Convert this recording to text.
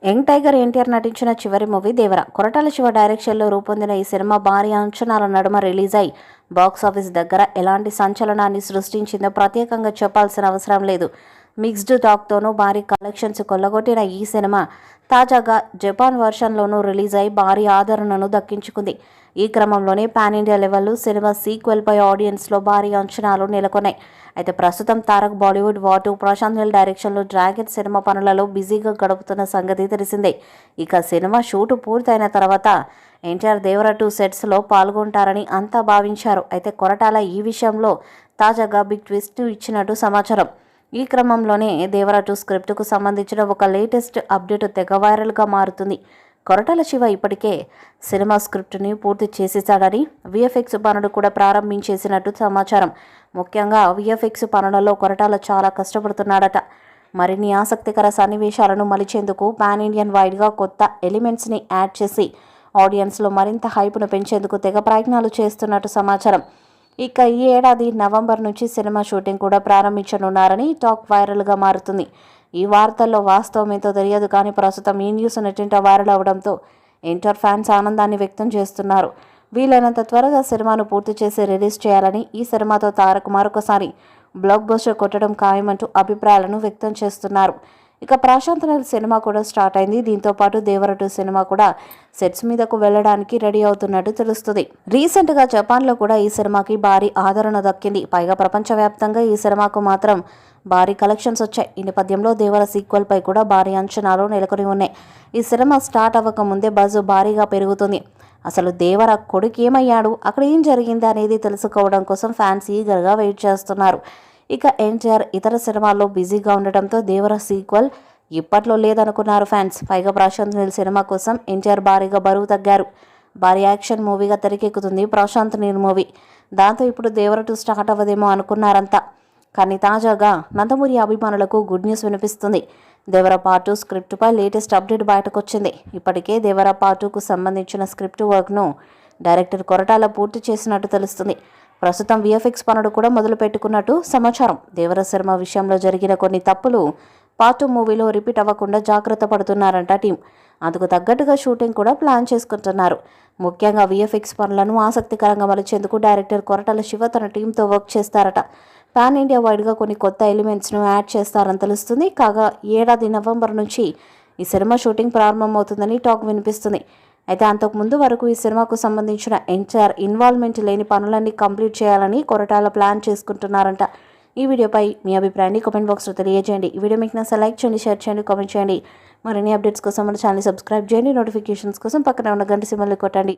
Young tiger NTR నటించిన చివరి movie దేవర. కొరటాల శివ డైరెక్షన్లో రూపొందిన ఈ సినిమా భారీ అంచనాల నడుమ రిలీజ్ అయి బాక్సాఫీస్ దగ్గర ఎలాంటి సంచలనాన్ని సృష్టించిందో ప్రత్యేకంగా చెప్పాల్సిన అవసరం లేదు. మిక్స్డ్ టాక్తోనూ భారీ కలెక్షన్స్ కొల్లగొట్టిన ఈ సినిమా తాజాగా జపాన్ వర్షన్లోనూ రిలీజ్ అయి భారీ ఆదరణను దక్కించుకుంది. ఈ క్రమంలోనే పాన్ ఇండియా లెవెల్లో సినిమా సీక్వెల్పై ఆడియన్స్లో భారీ అంచనాలు నెలకొన్నాయి. అయితే ప్రస్తుతం తారక్ బాలీవుడ్ వాటు ప్రశాంత్ నీల్ డైరెక్షన్లో డ్రాగన్ సినిమా పనులలో బిజీగా గడుపుతున్న సంగతి తెలిసిందే. ఇక సినిమా షూటు పూర్తయిన తర్వాత ఎన్టీఆర్ దేవర 2 సెట్స్లో పాల్గొంటారని అంతా భావించారు. అయితే కొరటాల ఈ విషయంలో తాజాగా బిగ్ ట్విస్ట్ ఇచ్చినట్టు సమాచారం. ఈ క్రమంలోనే దేవర 2 స్క్రిప్ట్కు సంబంధించిన ఒక లేటెస్ట్ అప్డేట్ తెగ వైరల్గా మారుతుంది. కొరటాల శివ ఇప్పటికే సినిమా స్క్రిప్ట్ని పూర్తి చేసేశాడని, విఎఫ్ఎక్స్ పనులు కూడా ప్రారంభించేసినట్టు సమాచారం. ముఖ్యంగా విఎఫ్ఎక్స్ పనులలో కొరటాల చాలా కష్టపడుతున్నాడట. మరిన్ని ఆసక్తికర సన్నివేశాలను మలిచేందుకు పాన్ ఇండియన్ వైడ్గా కొత్త ఎలిమెంట్స్ని యాడ్ చేసి ఆడియన్స్లో మరింత హైప్ను పెంచేందుకు తెగ ప్రయత్నాలు చేస్తున్నట్టు సమాచారం. ఇక ఈ ఏడాది నవంబర్ నుంచి సినిమా షూటింగ్ కూడా ప్రారంభించనున్నారని టాక్ వైరల్గా మారుతుంది. ఈ వార్తల్లో వాస్తవం ఏంటో తెలియదు కానీ ప్రస్తుతం ఈ న్యూస్ నెట్టింట వైరల్ అవడంతో ఎన్టీఆర్ ఫ్యాన్స్ ఆనందాన్ని వ్యక్తం చేస్తున్నారు. వీలైనంత త్వరగా సినిమాను పూర్తి చేసి రిలీజ్ చేయాలని, ఈ సినిమాతో తారక్ మరొకసారి బ్లాక్ బస్టర్ కొట్టడం ఖాయమంటూ అభిప్రాయాలను వ్యక్తం చేస్తున్నారు. ఇక ప్రశాంత్ నీల్ సినిమా కూడా స్టార్ట్ అయింది. దీంతో పాటు దేవర 2 సినిమా కూడా సెట్స్ మీదకు వెళ్ళడానికి రెడీ అవుతున్నట్టు తెలుస్తుంది. రీసెంట్గా జపాన్లో కూడా ఈ సినిమాకి భారీ ఆదరణ దక్కింది. పైగా ప్రపంచవ్యాప్తంగా ఈ సినిమాకు మాత్రం భారీ కలెక్షన్స్ వచ్చాయి. ఈ నేపథ్యంలో దేవర సీక్వెల్పై కూడా భారీ అంచనాలు నెలకొని ఉన్నాయి. ఈ సినిమా స్టార్ట్ అవ్వక ముందే బజ్ భారీగా పెరుగుతుంది. అసలు దేవర కొడుకు ఏమయ్యాడు, అక్కడ ఏం జరిగింది అనేది తెలుసుకోవడం కోసం ఫ్యాన్స్ ఈగర్గా వెయిట్ చేస్తున్నారు. ఇక ఎన్టీఆర్ ఇతర సినిమాల్లో బిజీగా ఉండటంతో దేవర సీక్వెల్ ఇప్పట్లో లేదనుకున్నారు ఫ్యాన్స్. పైగా ప్రశాంత్ నీల్ సినిమా కోసం ఎన్టీఆర్ భారీగా బరువు తగ్గారు. భారీ యాక్షన్ మూవీగా తెరకెక్కుతుంది ప్రశాంత్ నీల్ మూవీ. దాంతో ఇప్పుడు దేవర 2 స్టార్ట్ అవ్వదేమో అనుకున్నారంతా. కానీ తాజాగా నందమూరి అభిమానులకు గుడ్ న్యూస్ వినిపిస్తుంది. దేవర పార్ట్ 2 స్క్రిప్ట్పై లేటెస్ట్ అప్డేట్ బయటకొచ్చింది. ఇప్పటికే దేవర పార్ట్ 2కు సంబంధించిన స్క్రిప్ట్ వర్క్ను డైరెక్టర్ కొరటాల పూర్తి చేసినట్టు తెలుస్తుంది. ప్రస్తుతం విఎఫ్ఎక్స్ పనులు కూడా మొదలు పెట్టుకున్నట్టు సమాచారం. దేవర సినిమా విషయంలో జరిగిన కొన్ని తప్పులు పార్ట్ 2 మూవీలో రిపీట్ అవ్వకుండా జాగ్రత్త పడుతున్నారంట టీం. అందుకు తగ్గట్టుగా షూటింగ్ కూడా ప్లాన్ చేసుకుంటున్నారు. ముఖ్యంగా విఎఫ్ఎక్స్ పనులను ఆసక్తికరంగా మలిచేందుకు డైరెక్టర్ కొరటాల శివ తన టీంతో వర్క్ చేస్తారట. పాన్ ఇండియా వైడ్గా కొన్ని కొత్త ఎలిమెంట్స్ను యాడ్ చేస్తారని తెలుస్తుంది. కాగా ఏడాది నవంబర్ నుంచి ఈ సినిమా షూటింగ్ ప్రారంభమవుతుందని టాక్ వినిపిస్తుంది. అయితే అంతకుముందు వరకు ఈ సినిమాకు సంబంధించిన ఎన్టీఆర్ ఇన్వాల్వ్మెంట్ లేని పనులన్నీ కంప్లీట్ చేయాలని కొరటాల ప్లాన్ చేసుకుంటున్నారంట. ఈ వీడియోపై మీ అభిప్రాయాన్ని కామెంట్ బాక్స్లో తెలియజేయండి. ఈ వీడియో మీకు నచ్చితే లైక్ చేయండి, షేర్ చేయండి, కామెంట్ చేయండి. మరిన్ని అప్డేట్స్ కోసం మన ఛానల్ సబ్స్క్రైబ్ చేయండి. నోటిఫికేషన్స్ కోసం పక్కన ఉన్న గంట సింబల్ని కొట్టండి.